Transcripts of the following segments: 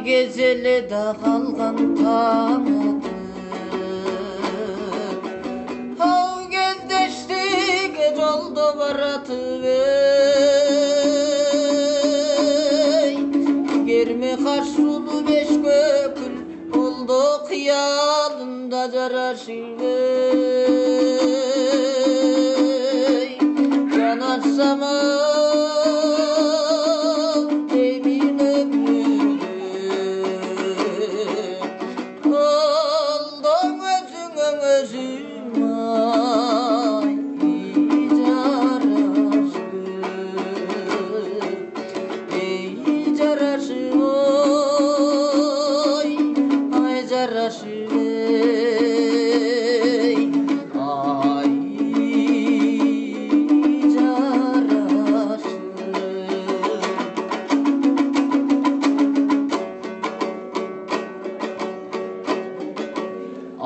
кезеле да қалған таң атып ау кездештіге жолда баратып керме қашулы беш көкіл болды қиялында жарашып жанашсам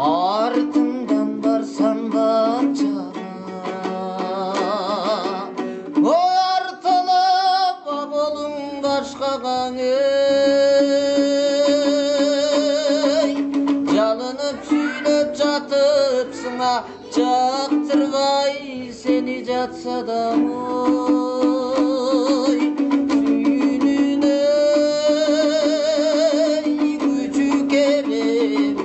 артыңдан барсам батшаға ой артылып болың башқаға жалынып сүйлеп жатыпсыңа жақтырбай сені жатса да ой сүйініне күчү керемет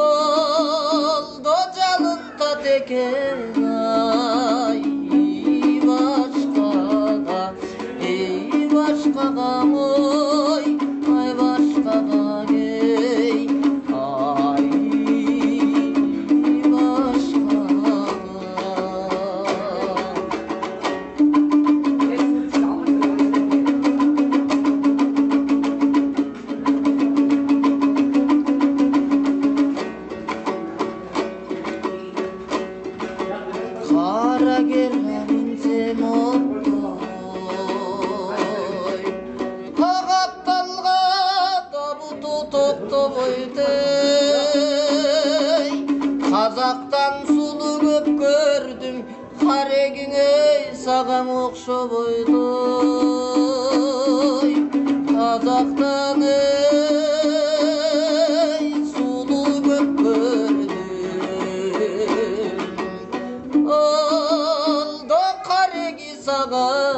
олдо жалынта текен ай башкага ой ай башкага ай қара керменсем оттой қағапталғанда бұты тоқтабойдай қазақтан сұлу көп көрдім қарегіңе саған оқшабойдай қазақтан сұлу көп көрдім олды қареги саған